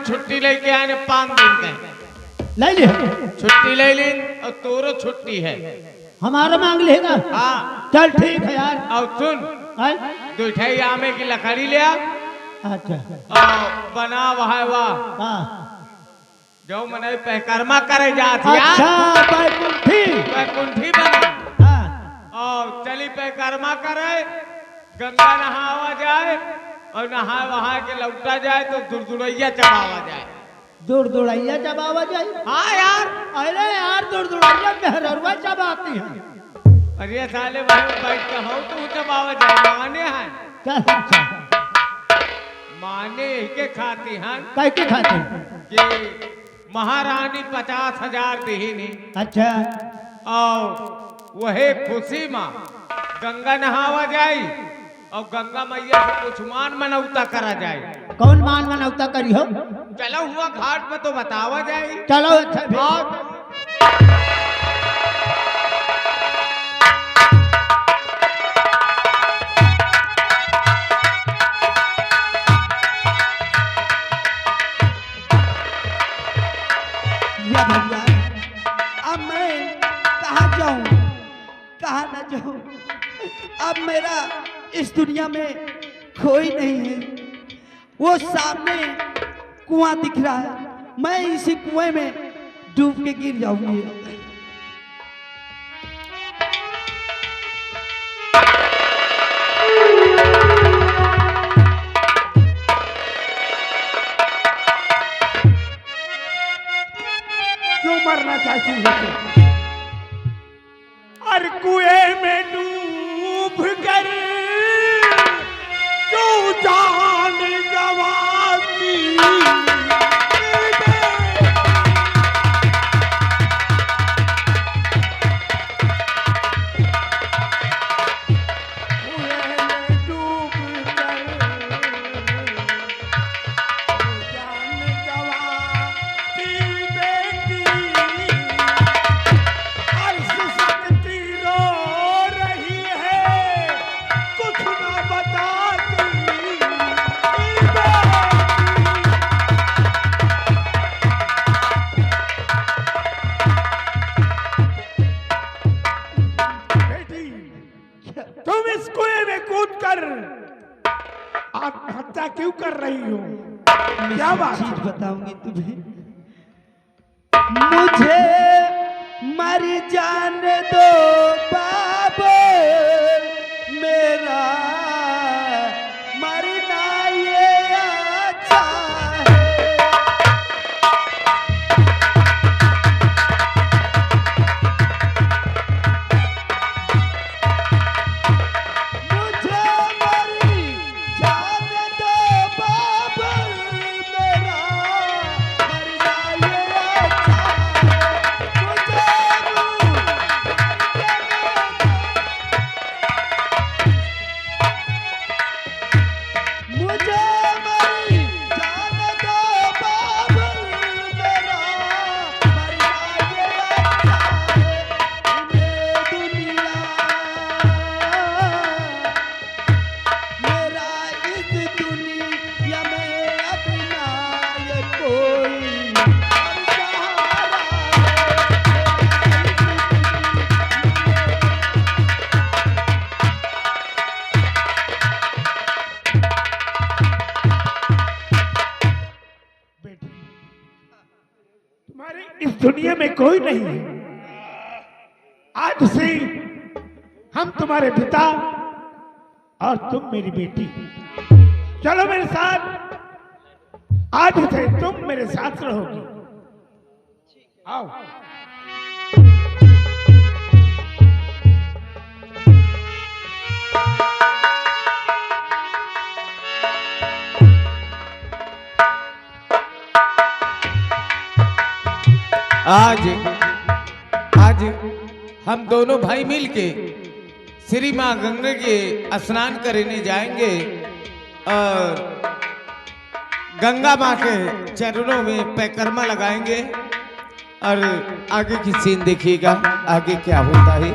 छुट्टी लेके आए 5 दिन के ले ले छुट्टी ले ली और तोरो छुट्टी है। हमारा मांग लेगा। हाँ चल ठीक है यार। और सुन हैं? 2 ठे आमे की लकड़ी ले आ अच्छा और बना वाह हाँ जो मने पैकर्मा करे जात यार। अच्छा बैकुंठी बैकुंठी बना हाँ और चली पैकर्मा करे गंगा नहावा जाए और नहा वहा के लौटा जाए तो दुरदुरैया चबावा जाए। दूर दुड़ैया चबावा जाए। हाँ यार अरे यार दूर दुड़ैया मेहररुआ चबाती है। अरे साले भाई बैठ के हो तू चबावा जाए माने हैं चल अच्छा माने के खाती हैं कैसे खाते हैं? कि महारानी 50,000 देहिनी अच्छा और वही खुशी माँ गंगा नहावा जाई और गंगा मैया से कुछ मान मनौता करा जाए। कौन मान मनौता करी हो? चलो हुआ घाट पे तो बतावा जाए। चलो अच्छा भी। और या भगवान अब मैं कहाँ जाऊं कहाँ न जाऊं। अब मेरा इस दुनिया में कोई नहीं है। वो सामने कुआं दिख रहा है मैं इसी कुएं में डूब के गिर जाऊंगी। क्यों मरना चाहती है तू? और कुएं में डूब कर क्यों जान गवाती? कुएं में डूब कर जान गवाती बेटी। अर्श शक्ति रो रही है कुछ ना बताती बेटी। तुम इस कुएं में कूद कर आत्महत्या क्यों कर रही हो? क्या बात चीज बताऊंगी तुम्हें। मुझे मर जाने दो बाबू मेरा मरना ये अच्छा है। मुझे मर जाने दो बाबू मेरा मरना ये अच्छा है। मुझे मर जाने दो बाबू मेरा मरना ये अच्छा है। इन्हें दुनिया मेरा इस दुनिया में अपना ये कोई सहारा बेटी। तुम्हारे इस दुनिया में कोई नहीं है। आज से हम तुम्हारे पिता और तुम मेरी बेटी। चलो मेरे साथ। आज से तुम मेरे साथ रहोगी। आओ। आज आज हम दोनों भाई मिलके श्री माँ गंगा के स्नान करने जाएंगे और गंगा माँ के चरणों में पैकर्मा लगाएंगे और आगे की सीन देखिएगा आगे क्या होता है।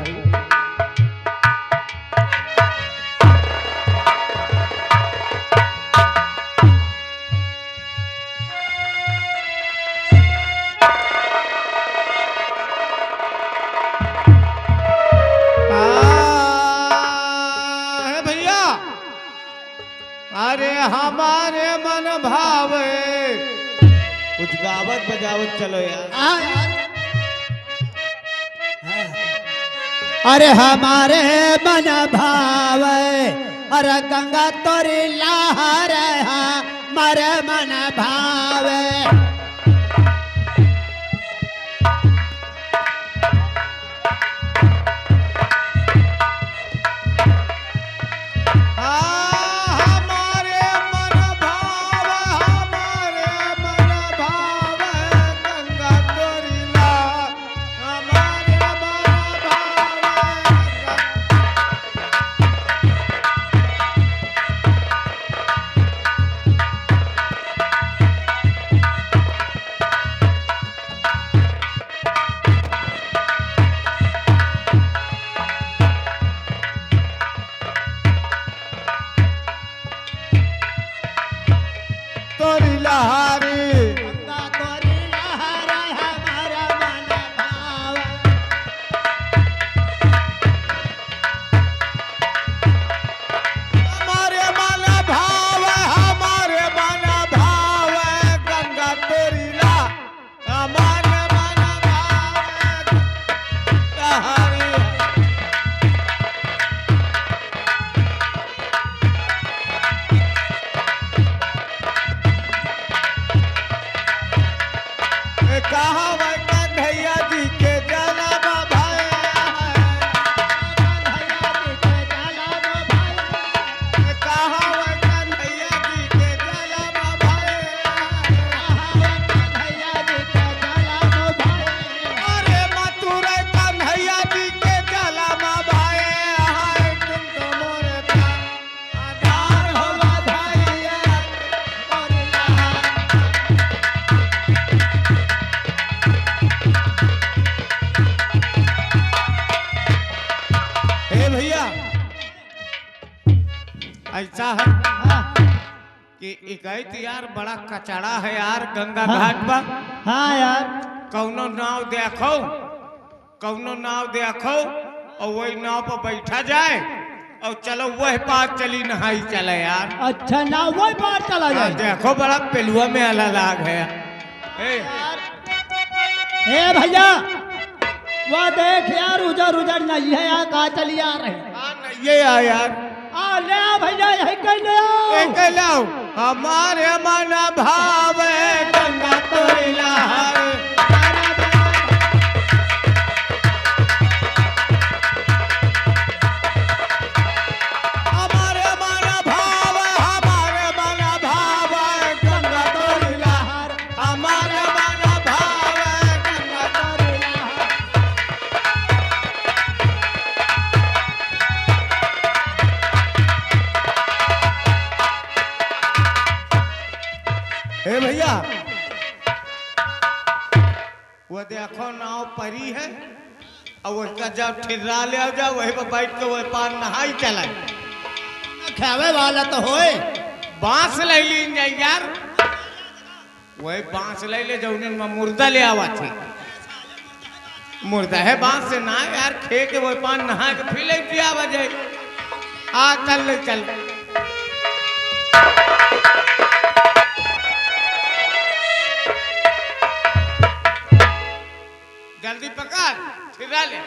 हमारे मन भावे। कुछ गावत बजावत चलो यार। अरे हमारे मन भावे, अरे गंगा तोरी लहर हमारे मन भावे। हमारे मन भाव, हमारे मन भाव, गंगा तोरी लहर हमारे मन तोरी लहरी। गंगा तोरी लहर हमारे मन भावे। हमारे मन भाव, हमारे मन भाव, गंगा तोरी लहर हमारे मन भाव। लहरी कहाँ वह कन्हैया जी के जन्म भया है। कहाँ वह कन्हैया जी के जन्म भया है। अरे मथुरा कन्हैया जी के जन्म भया है। तुम तो मोरे प्राण आधार हो भैया। हे भैया, ऐसा है कि इकायत यार बड़ा कचड़ा है यार गंगा घाट पर। हाँ यार, कौनो नाव देखो, कौनो नाव देखो और वही नाव पर बैठा जाए और चलो वह पार चली नहाई चले यार। अच्छा ना वही पार चला जाए। देखो बड़ा पेलुआ में अलग है। हे, ए भैया, वो देख यार, उधर उधर नहीं है यार, कहाँ चली आ रहे। हाँ, ये आ यार। आ ले आ भैया, यही कहीं ले आओ। एक लाओ हमारे मन भाव गंगा तोरी लहर। हमारे मन भाव, हमारे मन भाव, गंगा तोरी लहर हमारे मन भाव, गंगा तोरी लहर। हे भैया, वो देखो नाव परी है और उसका जब ठिर्रा ले आओ जाओ वही पर बैठ के वही पार नहाई चलाए। खावे वाला तो होए। बांस ले ली जाए यार, वही बांस ले ले जो उन्हें मुर्दा ले आवा थी। मुर्दा है बांस से ना यार, खे के वही पार नहा के फिर ले दिया आवा जाए। आ चल ले चल। जल्दी पकड़, ठिर्रा ले।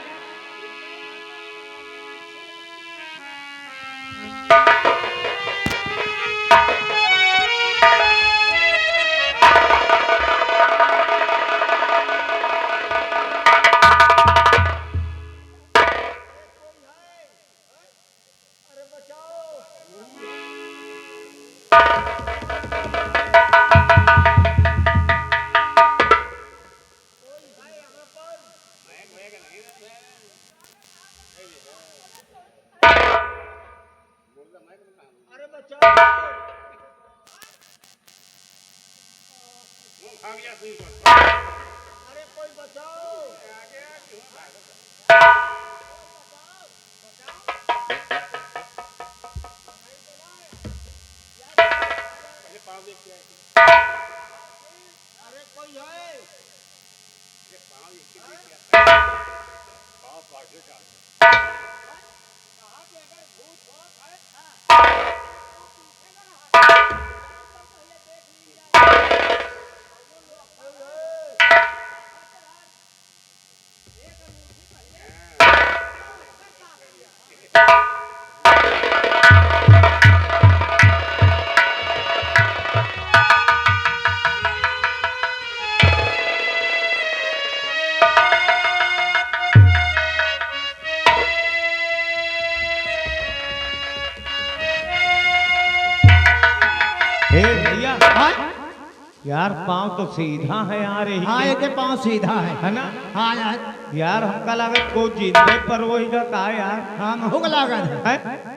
यार पाँव तो सीधा है यार यही हाँ के। एक पाँव सीधा है ना हाँ यार यार हमका लागत को जिंदे पर वही का यार हाँ महूक लागत है है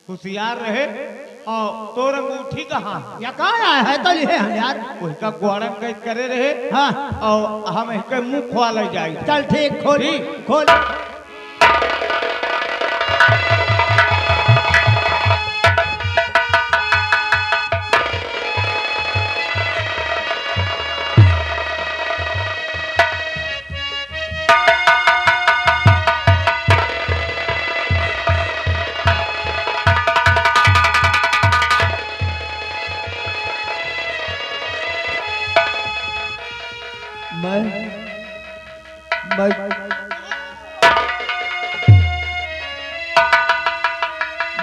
होशियार रहे और तोर अंगूठी कहाँ या कहाँ है तो ये हम यार वही का ग्वारन कई करे रहे हाँ और हम इसके मुंह खुआ ले जाए चल ठीक खोल ठीक। खोल मैं मैं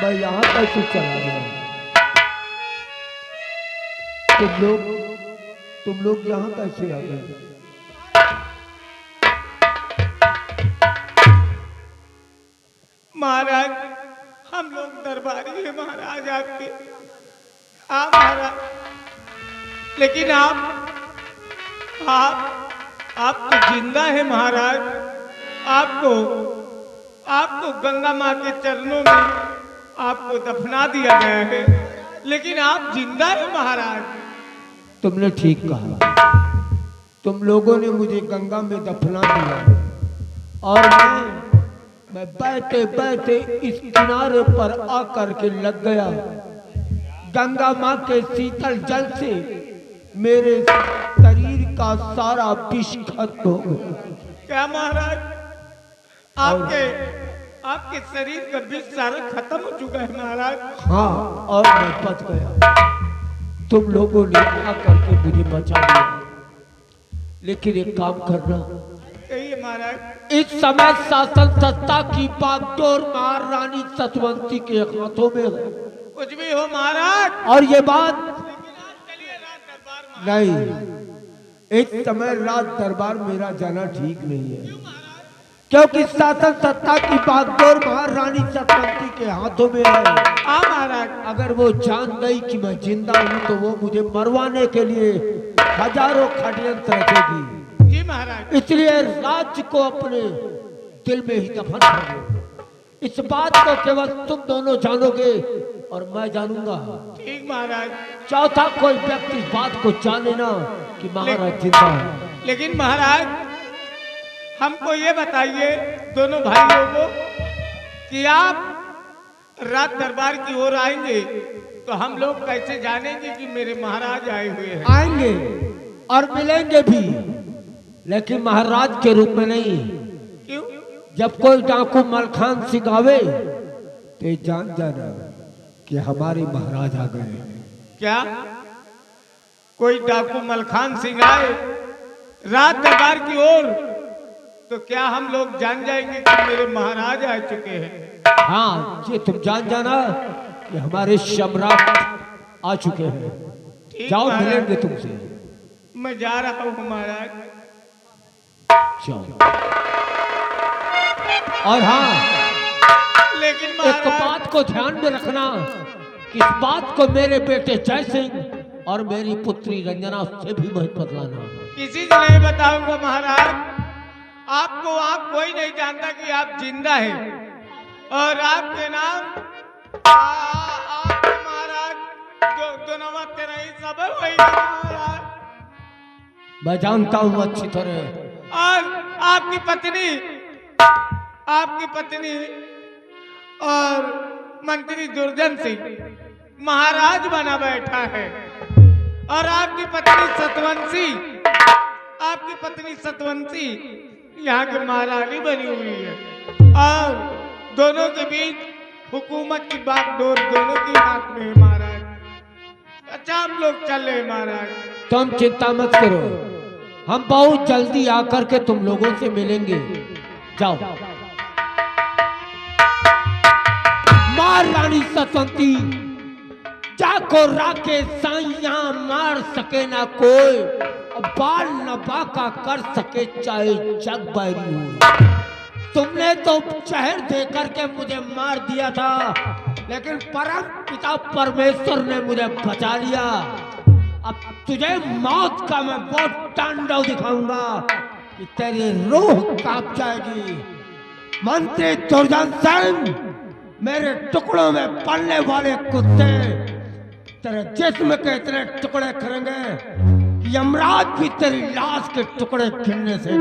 मैं यहाँ कैसे चला गया? तुम लोग यहाँ कैसे आ गए? महाराज हम लोग दरबारी है महाराज आपके आप महाराज लेकिन आप तो जिंदा है महाराज आपको गंगा माँ के चरणों में आपको दफना दिया गया है लेकिन आप जिंदा है महाराज। तुमने ठीक कहा, तुम लोगों ने मुझे गंगा में दफना दिया और मैं बैठे बैठे इस किनारे पर आकर के लग गया। गंगा माँ के शीतल जल से मेरे शरीर का सारा विष खत्म हो गया। क्या महाराज आपके शरीर का विष सारा खत्म हो चुका है महाराज। हाँ और मैं बच गया, तुम लोगों ने आकर के मुझे बचा लिया। लेकिन एक काम करना, कहिए महाराज। इस समय शासन सत्ता की बागडोर महारानी सतवंती के हाथों में है। कुछ भी हो महाराज और ये बात चलिए रात दरबार में। नहीं, इस समय रात दरबार मेरा जाना ठीक नहीं है, क्योंकि शासन सत्ता की बागडोर महारानी सतवंती के हाथों में है। महाराज अगर वो जान गई कि मैं जिंदा हूँ तो वो मुझे मरवाने के लिए हजारों षड्यंत्र रचेगी। जी महाराज। इसलिए राज्य को अपने दिल में ही दफन कर दो। इस बात को केवल तुम दोनों जानोगे और मैं जानूंगा। ठीक महाराज। चौथा कोई व्यक्ति इस बात को जाने ना कि महाराज जिंदा है। लेकिन महाराज हमको ये बताइए दोनों भाइयों को कि आप रात दरबार की ओर आएंगे तो हम लोग कैसे जानेंगे कि मेरे महाराज आए हुए हैं। आएंगे और मिलेंगे भी, लेकिन महाराज के रूप में नहीं। क्यों? जब कोई डाकू मलखान सिंह आवे तो ये जान जाना कि हमारे महाराज आ गए। क्या कोई डाकू मलखान सिंह आए रात दरबार की ओर तो क्या हम लोग जान जाएंगे कि मेरे महाराज आ चुके हैं? हाँ ये तुम जान जाना कि हमारे सम्राट आ चुके हैं। ठीक जाओ महाराज। मिलेंगे तुमसे। मैं जा रहा हूँ महाराज। जाओ। और हाँ लेकिन एक महाराज बात को ध्यान में रखना कि इस बात को मेरे बेटे जय सिंह और मेरी पुत्री रंजना से भी मत बतलाना। किसी से नहीं बताऊंगा महाराज। आपको कोई नहीं जानता कि आप जिंदा हैं और आपके नाम आपके महाराज जो नमक तेरा ही सब है वही महाराज। मैं जानता हूँ अच्छी तरह। और आपकी पत्नी और मंत्री दुर्जन सिंह महाराज बना बैठा है और आपकी पत्नी सतवंशी यहाँ की महारानी बनी हुई है और दोनों के बीच हुकूमत की बागडोर दोनों के हाथ में है महाराज। अच्छा हम लोग चल रहे महाराज। तुम चिंता मत करो, हम बहुत जल्दी आकर के तुम लोगों से मिलेंगे। जाओ। महारानी सतवंती जाको राके साइया मार सके ना कोई, बाल न बाका कर सके चाहे जग बैरी हो। तुमने तो जहर देकर के मुझे मार दिया था, लेकिन परम पिता परमेश्वर ने मुझे बचा लिया अब तुझे मौत का मैं बहुत तांडव दिखाऊंगा कि तेरी रूह कांप जाएगी। मंत्री दुर्जन सिंह, मेरे टुकड़ों में पलने वाले कुत्ते तेरे जिस्म के इतने टुकड़े करेंगे कि यमराज भी तेरी लाश के टुकड़े गिनने से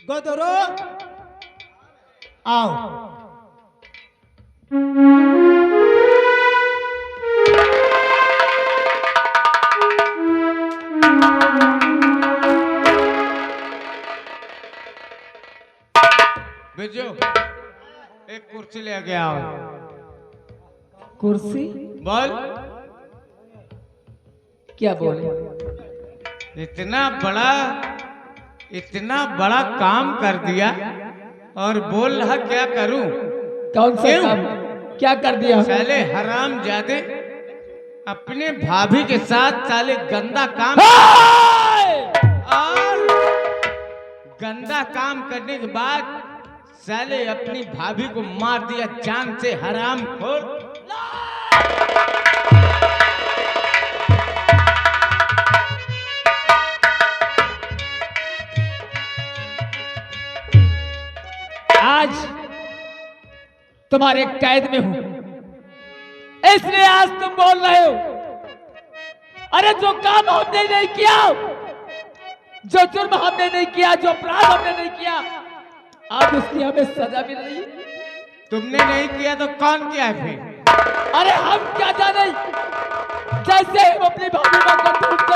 गोदरो आओ। भेजो एक कुर्सी ले के आओ। कुर्सी? बोल। क्या बोले? इतना बड़ा काम कर दिया और बोल रहा क्या करूं? कौन सा काम? क्या कर दिया? साले हराम जादे अपने भाभी के साथ साले गंदा काम और गंदा काम करने के बाद साले अपनी भाभी को मार दिया जान से, हराम खोर। आज तुम्हारे कैद में हूं, इसलिए आज तुम बोल रहे हो। अरे जो काम हमने नहीं किया, जो जुर्म हमने नहीं किया, जो अपराध हमने नहीं किया, आज उसकी हमें सजा मिल रही है। तुमने नहीं किया तो कौन किया है फिर? अरे हम क्या जाने, जैसे हम अपनी भाभी मां को ढूंढते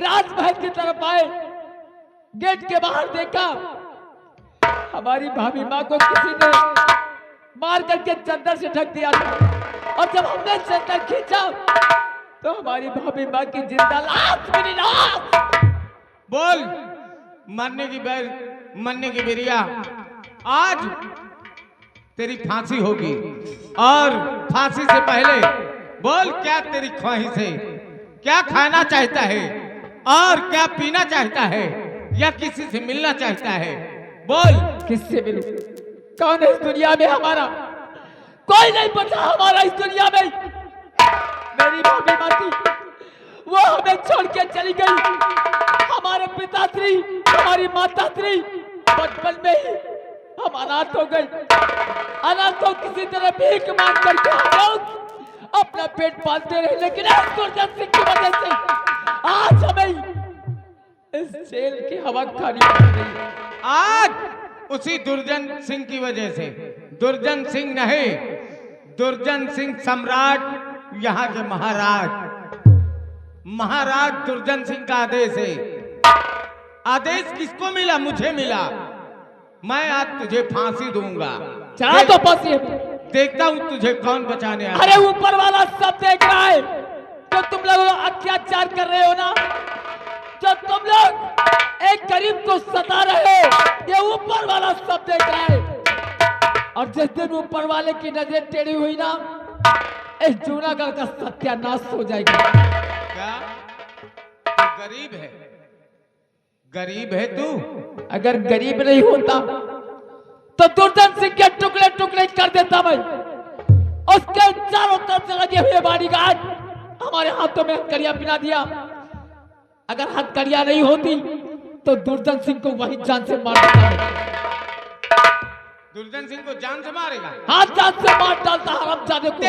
राजमहल की तरफ आए, गेट के बाहर देखा, हमारी भाभी मां को किसी ने मार करके चद्दर से ढक दिया था। और जब हमने चद्दर खींचा तो हमारी भाभी मां की जिंदा लाश मिली। लाश बोल। मरने की बेरिया आज तेरी फांसी होगी, और फांसी से पहले बोल क्या तेरी ख्वाहिश है? क्या खाना चाहता है और क्या पीना चाहता है, या किसी से मिलना चाहता है? बोल। किससे मिलूं? कौन है इस दुनिया में हमारा? कोई नहीं बचा हमारा इस दुनिया में। मेरी भाभी मां थी, वो हमें छोड़ के चली गई। हमारे पिताश्री, हमारी माताश्री बचपन में ही हम अनाथ हो गए। अनाथों किसी तरह भीख मांग करके हम लोग अपना पेट पालते रहे, लेकिन इस दुर्जन सिंह की वजह से आज हमें इस जेल की हवा खानी पड़ रही है। आज उसी दुर्जन सिंह की वजह से, दुर्जन सिंह नहीं, दुर्जन सिंह सम्राट, यहाँ के महाराज दुर्जन सिंह का आदेश है। आदेश किसको मिला? मुझे मिला। मैं आज तुझे फांसी दूंगा। चला तो फांसी। देखता हूँ तुझे कौन बचाने आया। अरे ऊपर वाला सब देख रहा है, तो तुम लोग अत्याचार कर रहे हो ना, जो तुम लोग एक गरीब को सता रहे हो, ये ऊपर वाला सब देख रहा है। और जिस दिन ऊपर वाले की नजर टेढ़ी हुई ना, इस जूनागढ़ का सत्यानाश हो जाएगा। क्या तू गरीब है? गरीब है तू? अगर गरीब नहीं होता तो दुर्जन सिंह के टुकड़े टुकड़े कर देता मैं। उसके चारों तरफ से लगे हुए बॉडीगार्ड हमारे हाथों में हथकड़ियां पिला दिया। अगर हथकड़ियां नहीं होती तो दुर्जन सिंह को वही जान से मार देता। दुर्जन सिंह को जान से मारेगा? हाथ जान से मार डालता हरामजादे को।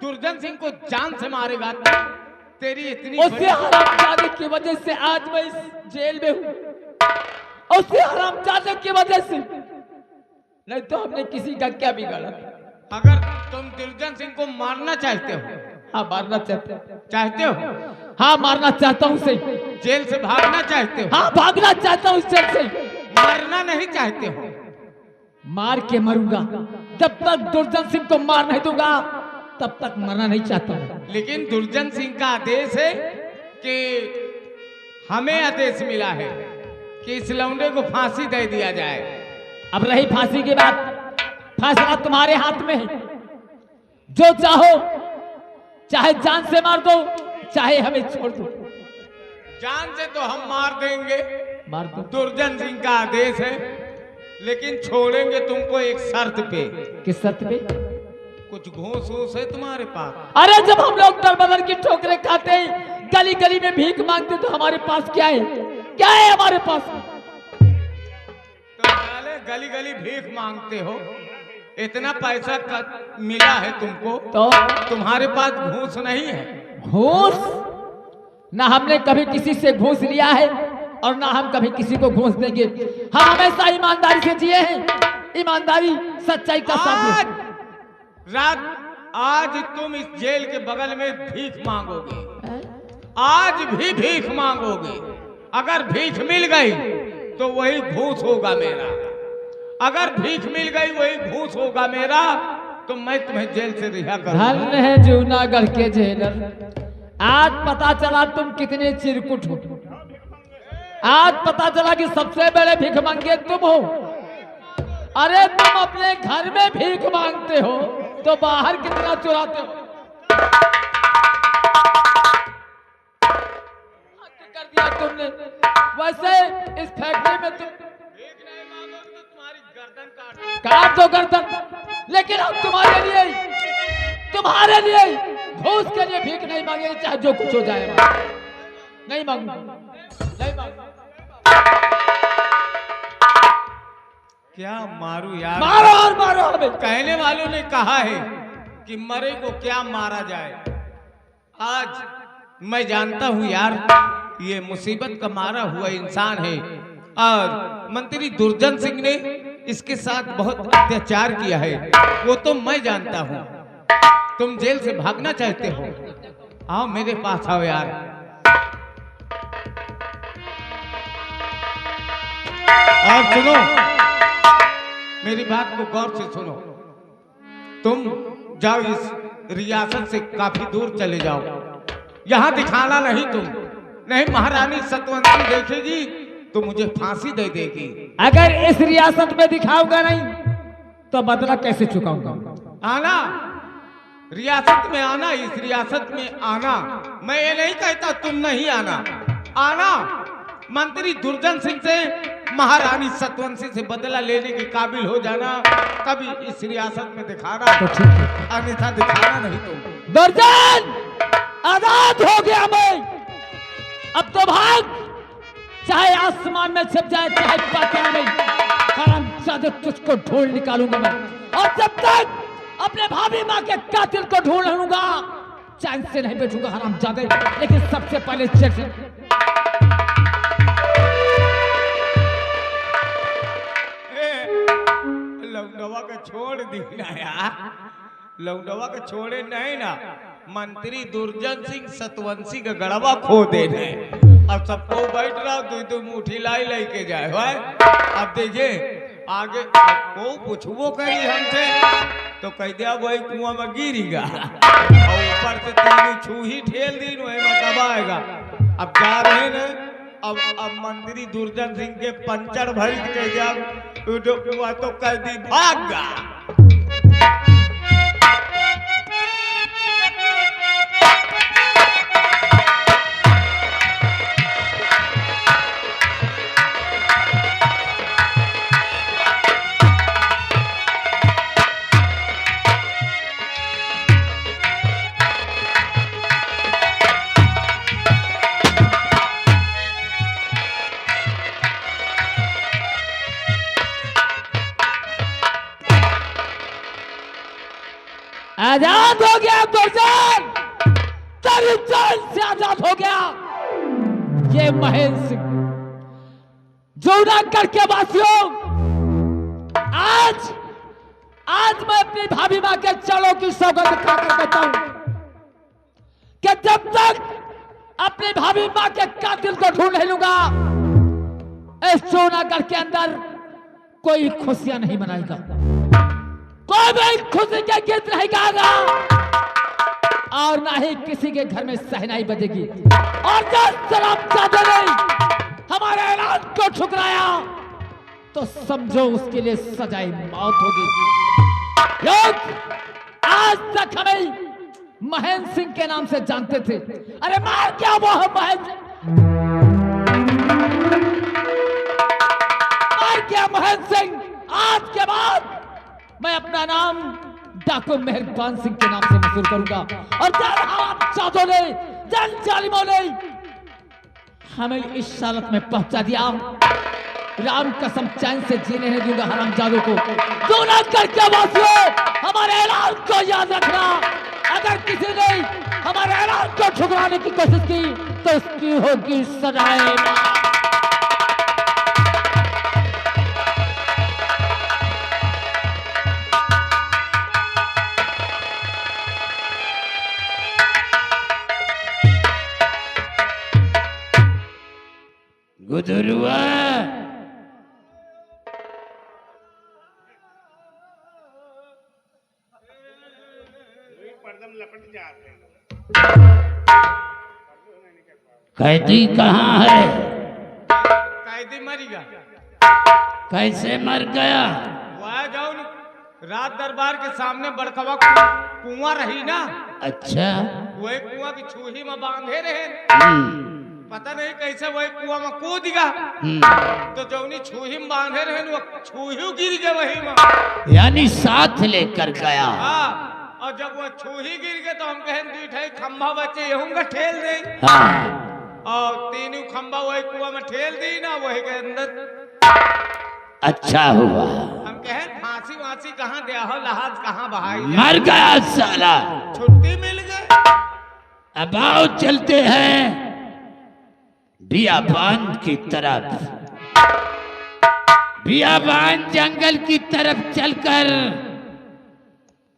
दुर्जन सिंह को जान से मारेगा तो तेरी इतनी उससे हरामजादे की वजह से आज मैं इस जेल में हूँ। उससे हरामजादे की वजह से, नहीं तो हमने किसी का क्या बिगाड़ा। अगर तुम दुर्जन सिंह को मारना चाहते हो, हाँ मारना चाहते हो हाँ मारना चाहता हूँ उसे। जेल से भागना चाहते हो, हाँ भागना चाहता हूँ जेल से। मरना नहीं चाहते हो, मार के मरूंगा। जब तक दुर्जन सिंह को मार नहीं दूंगा तब तक मरना नहीं चाहता हूँ। लेकिन दुर्जन सिंह का आदेश है कि हमें आदेश मिला है कि इस लौंडे को फांसी दे दिया जाए। अब रही फांसी की बात, फैसला तुम्हारे हाथ में है। जो चाहो, चाहे जान से मार दो, चाहे हमें छोड़ दो। जान से तो हम मार देंगे, मार दो। दुर्जन सिंह का आदेश है, लेकिन छोड़ेंगे तुमको एक शर्त पे। किस शर्त पे? कुछ घूस वूस है तुम्हारे पास? अरे जब हम लोग दर बदर की ठोकरें खाते हैं, गली गली में भीख मांगते, तो हमारे पास क्या है? क्या है हमारे पास? तो साले गली गली भीख मांगते हो, इतना पैसा मिला है तुमको, तो तुम्हारे पास घूस नहीं है? घूस ना हमने कभी किसी से घूस लिया है और ना हम कभी किसी को घूस देंगे। हम हमेशा ईमानदारी से जिए हैं, ईमानदारी सच्चाई का साथ। आज तुम इस जेल के बगल में भीख मांगोगे, आज भी भीख मांगोगे। अगर भीख मिल गई तो वही घूस होगा मेरा, अगर भीख मिल गई वही घूस होगा मेरा, तो मैं तुम्हें जेल से रिहा करूंगा। धन है जूनागढ़ के जेलर, आज पता चला तुम कितने चिरकुट हो। आज पता चला कि सबसे बड़े भीख मांगे तुम हो। अरे तुम अपने घर में भीख मांगते हो तो बाहर कितना चुराते हो। कर दिया तुमने। वैसे इस फैक्ट्री में तुम भीख नहीं मांगोगे तो तुम्हारी गर्दन काट दो गर्दन, लेकिन हम तुम्हारे लिए घूस के लिए भीख नहीं मांगे, चाहे जो कुछ हो जाए। नहीं मांगूंगा, नहीं मांगूंगा। क्या मारू यार? मारो और मारो हमें। कहने वालों ने कहा है कि मरे को क्या मारा जाए। आज मैं जानता हूं यार, ये मुसीबत का मारा हुआ इंसान है और मंत्री दुर्जन सिंह ने इसके साथ बहुत अत्याचार किया है, वो तो मैं जानता हूं। तुम जेल से भागना चाहते हो, आओ मेरे पास आओ यार। और सुनो, मेरी बात को गौर से सुनो। तुम जाओ, इस रियासत से काफी दूर चले जाओ, यहां दिखाना नहीं तुम, नहीं महारानी सतवंती देखेगी तो मुझे फांसी दे देगी। अगर इस रियासत में दिखाऊंगा नहीं तो बदला कैसे चुकाऊंगा? आना, रियासत में आना, इस रियासत में आना। मैं ये नहीं कहता तुम नहीं आना, आना। मंत्री दुर्जन सिंह से, महारानी सतवंशी से बदला लेने के काबिल हो जाना, तभी इस रियासत में दिखाना, अन्यथा दिखाना नहीं तुम। दुर्जन, आजाद हो गया मैं, अब तो भाग, चाहे आसमान में छिप जाए, चाहे पाताल में। हरामजादे, तुझको ढूंढ निकालूंगा मैं, और जब तक अपने भाभी माँ के कातिल को ढूंढ लूंगा, चैन से नहीं बैठूंगा हरामजादे। लेकिन सबसे पहले लौंडवा का छोड़ दी ना यार, लौंडवा का छोड़े नहीं ना। मंत्री दुर्जन सिंह सतवंशी का गड़वा खो देने, अब सबको बैठ रहा, तू मुठी लाई लेके जाए भाई। अब देखिए आगे को पूछबो करी हमसे तो कह दिया वही कुआं में गिरेगा, और ऊपर से तीन छू ही ठेल दी, वही में कब आएगा। अब जा रहे न, अब मंत्री दुर्जन सिंह के पंचर भर के जब तो कह दी भागा। आजाद हो गया दुर्जन, तेरी जान से आजाद हो गया। ये महेंद्र सिंह जूनागढ़ के वासियों, आज मैं अपनी भाभी मां के चरणों की सौगंध खाकर कहता हूं कि जब तक अपनी भाभी मां के कातिल को ढूंढ नहीं लूंगा, इस जूनागढ़ के अंदर कोई खुशियां नहीं मनाएगा, कोई भी खुशी के गीत नहीं गाएगा और ना ही किसी के घर में सहनाई बजेगी। और जब शराबजादे ने हमारे ऐलान को ठुकराया तो समझो उसके लिए सजाए मौत होगी। लोग आज तक हमें महेंद्र सिंह के नाम से जानते थे। अरे मार क्या वो है महेंद्र, मार क्या महेंद्र सिंह। आज के बाद मैं अपना नाम डाकू मेहरबान सिंह के नाम से मशहूर करूंगा। और जब हरामजादों ने, जन जालिमों ने हमें इस हालत में पहुंचा दिया, राम कसम चैन से जीने नहीं दूंगा हरामजादों को। जूनागढ़ के वासियों, हमारे ऐलान को याद रखना। अगर किसी ने हमारे ऐलान को ठुकराने की कोशिश की तो उसकी होगी सजाए। गुदरुआ, कैदी कहाँ है? कैदी मर गया। कैसे मर गया? वह जाओ रात दरबार के सामने बड़कवा कुआं रही ना। अच्छा। वही कुआं की छूही में बांधे रहे, पता नहीं कैसे वही कुआं में कूद गया। तो जौनी छूही में बांधे रहे वो छूही गिर गए वही में, यानी साथ लेकर गया। हाँ। और जब वो छूही गिर गए तो हम कहें दीठे खंभा बचे यहूंगा ठेल दे। हाँ। और तीनों खंभा वही कुआं में ठेल दी ना, वही के अंदर। अच्छा हुआ। हम कहें फांसी वांसी कहाँ दिया हो, लहाज कहाँ बहाई, मर गया साला। छुट्टी मिल गई। अब आओ चलते हैं बियाबान की तरफ। बियाबान जंगल की तरफ चलकर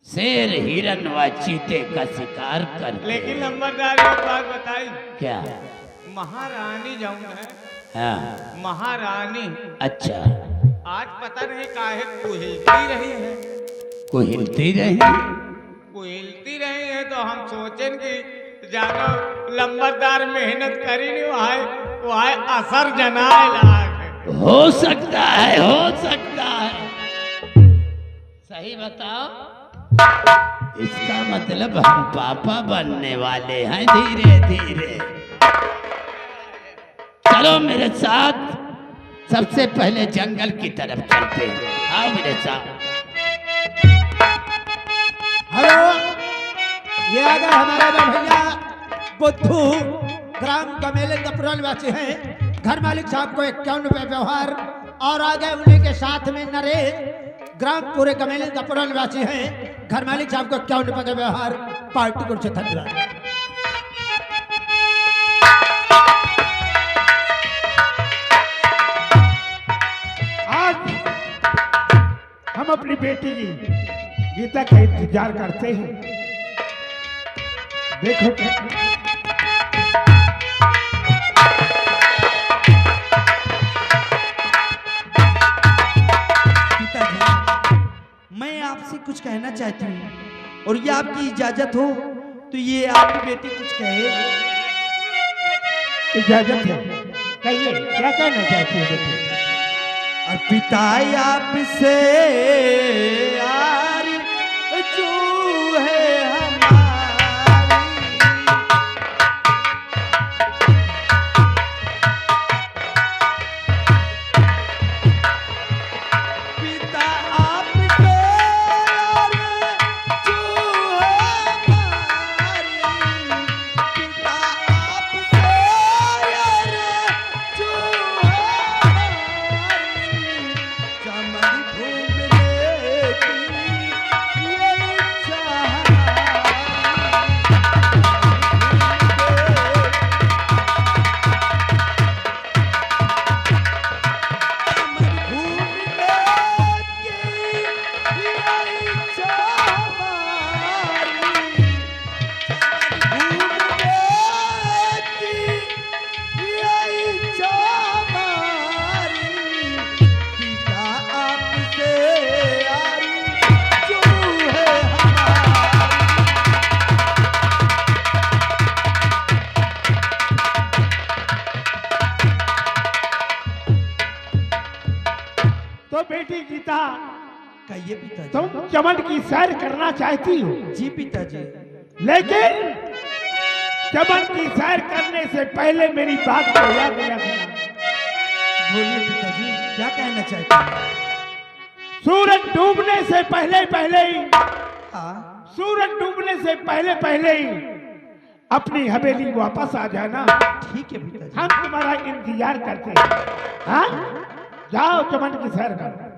शेर, हिरन व चीते का शिकार कर। लेकिन नंबरदार एक बात बताई, क्या? महारानी जाऊं है। हाँ। महारानी। अच्छा। आज पता नहीं काहे कुहिलती रही है। कुहिलती रही? कुहिलती रही है तो हम सोचें कि जानो लंबरदार मेहनत करी नहीं, वहां असर जनाए लाग। हो सकता है, हो सकता है। सही बताओ। इसका मतलब हम पापा बनने वाले हैं धीरे धीरे। चलो मेरे साथ, सबसे पहले जंगल की तरफ चलते हैं। आओ मेरे साथ। हेलो, ये आ गए हमारे बड़े भैया बुद्धू, ग्राम गमेले दपुरा निवासी हैं। घर मालिक साहब को 51 रुपये व्यवहार। और आ गए उन्हीं के साथ में नरेश, ग्राम पूरे गमेले दपुरा निवासी हैं। घर मालिक साहब को 51 रुपये का व्यवहार। पार्टी को धन्यवाद। आज हम अपनी बेटी की गीता का इंतजार करते हैं। देखो पिताजी, मैं आपसे कुछ कहना चाहती हूँ और ये आपकी इजाजत हो तो ये आपकी बेटी कुछ कहे। इजाजत है, कहिए क्या कहना चाहती है बेटी? और पिता आपसे यार जो है हमारी, पिता आपसे यार जो है हमारी, पिता आपसे यार जो है हमारी, चमन घूम लेती गीता, कहिए पिताजी। तुम चमन की सैर करना चाहती हो, जी पिताजी। लेकिन चमन की सैर करने से पहले मेरी बात को याद रखना। बोलिए पिताजी, क्या कहना चाहते हैं? सूरज डूबने से पहले पहले ही, हाँ सूरज डूबने से पहले पहले ही अपनी हवेली वापस आ जाना। ठीक है पिताजी। हम तुम्हारा इंतजार करते हैं। हाँ, जाओ चमन की सैर करो।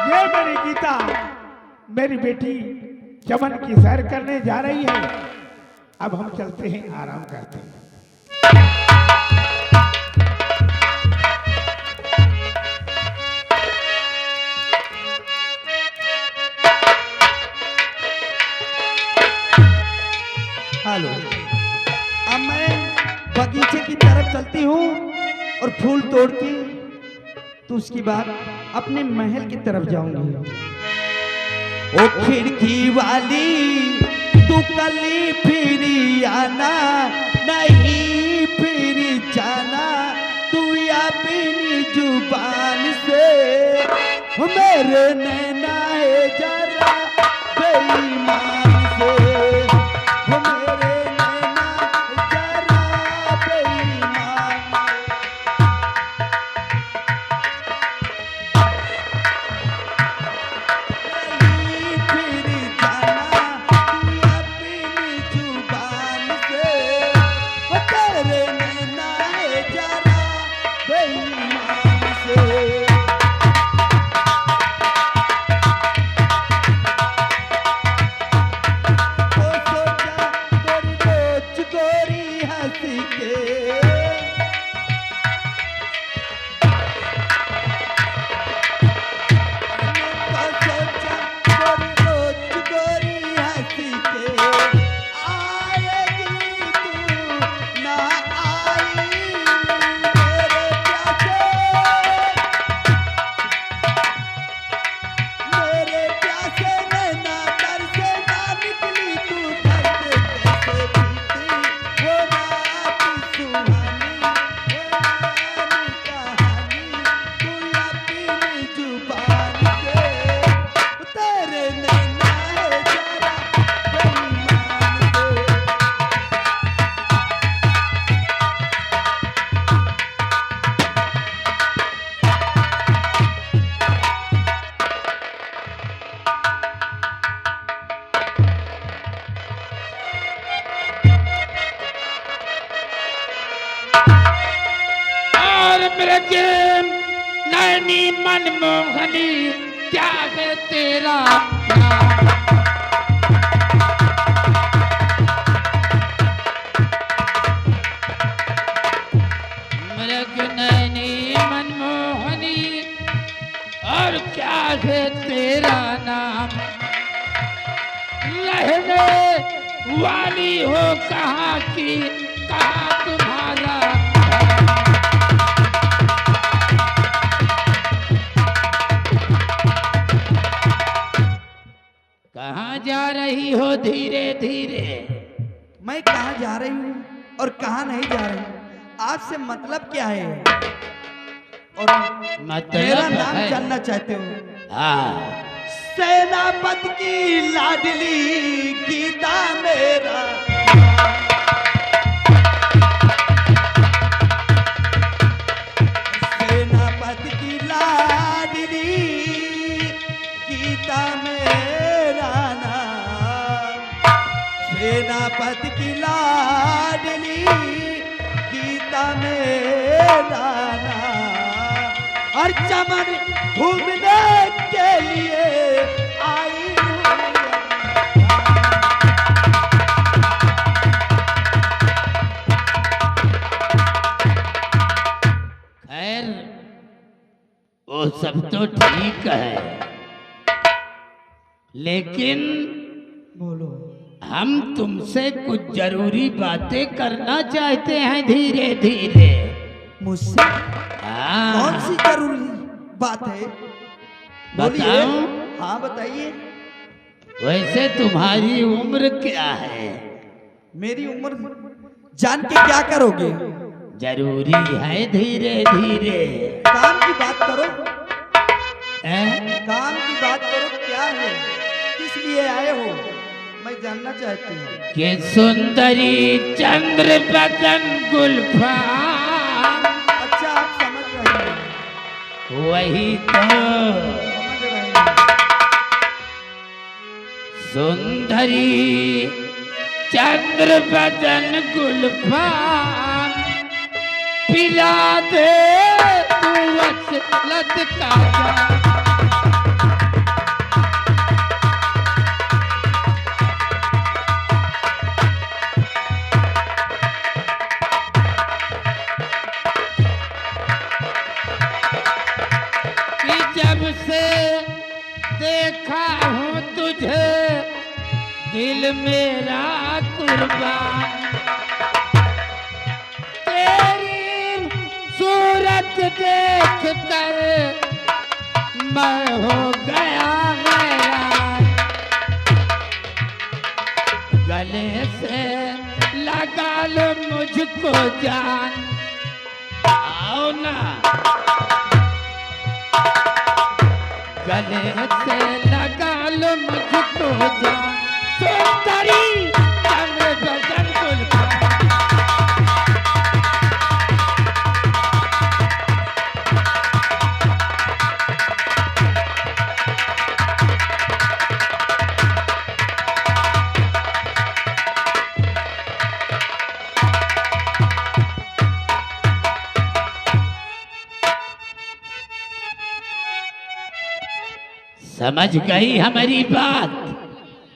ये मेरी गीता, मेरी बेटी चमन की सैर करने जा रही है। अब हम चलते हैं, आराम करते हैं। हेलो, अब मैं बगीचे की तरफ चलती हूँ और फूल तोड़ के तो उसके बाद अपने महल की तरफ जाऊंगी। ओ खिड़की वाली तू कली फिरी आना, नहीं फिरी जाना तू अपनी जुबान से। मेरे नैना है जरा बेईमान से, मेरे नैना जरा बेईमान। नहीं फिर जाना तू अपनी जुबान से, तेरे नैना है जरा बेईमान से। गोरी हंसी के सोचा, रोज गोरी हंसी के आएगी तू ना आई मेरे प्यासे, मेरे प्यासे नैना दर से ना निकली तू दर से कैसे बीती वो रात सुहानी, वो रानी कहानी तू अपनी जुबान से। तेरे नैना है जरा बेईमान से। और मृगे नैनी मनमोहनी क्या है तेरा नाम? मृग नैनी मनमोहनी और क्या है तेरा नाम? रहने वाली हो कहाँ की, कहाँ तुम्हारा कहाँ जा रही हो धीरे धीरे? मैं कहाँ जा रही हूँ और कहाँ नहीं जा रही हूँ, आपसे मतलब क्या है? और मेरा मतलब नाम है जानना चाहते हो? हाँ, सेनापति की लाडली गीता मेरा सेनापति की लाडली गीता मेरा नाम, सेनापति की लाडली गीता मेरा नाम। और चमन घूमने के लिए आई हूँ। खैर वो सब तो ठीक है, लेकिन बोलो। हम तुमसे कुछ जरूरी बातें करना चाहते हैं धीरे धीरे। मुझसे हाँ, कौन सी जरूरी बात है? बोलिए। बताऊं? हाँ बताइए। वैसे तुम्हारी उम्र क्या है? मेरी उम्र जान के क्या करोगे? जरूरी है धीरे धीरे। काम की बात करो, हैं? काम की बात करो, क्या है, किस लिए आए हो, मैं जानना चाहती हूँ। कि सुंदरी चंद्र बदन गुलफाम, अच्छा आप समझ रहे हैं, वही तो समझ रहे हैं। सुंदरी चंद्र बदन गुलफाम, पिला दे तू वसलत का जाम। कि जब से देखा हूँ तुझे दिल मेरा कुर्बान, तेरी सूरत देख कर मैं हो गया हैरान। गले से लगा लो मुझको जान, आओ ना गले से लगा लो मुझको जान। सुंदरी चंद्र बदन गुलफाम, समझ गई हमारी बात?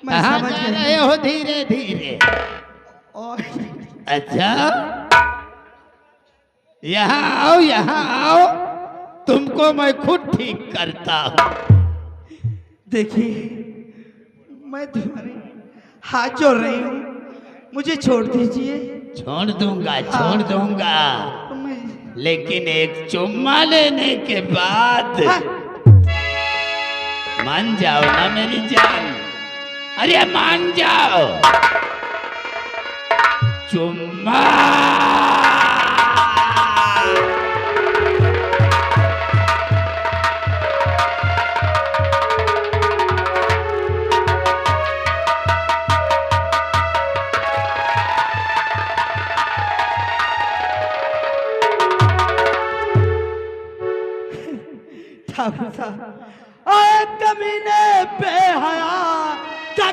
मैं कहाँ समझ जा गई। रहे हो धीरे धीरे? और अच्छा यहाँ आओ, यहाँ आओ, तुमको मैं खुद ठीक करता हूँ। देखिए, मैं तुम्हारे हाथ जोड़ रही हूँ, मुझे छोड़ दीजिए। छोड़ दूंगा, छोड़ दूंगा, मैं लेकिन एक चुम्मा लेने के बाद हाँ, मान जाओ ना मेरी जान। अरे मान जाओ। चुम्मा ठाकुर साहब, आए कमीने पे हया दगा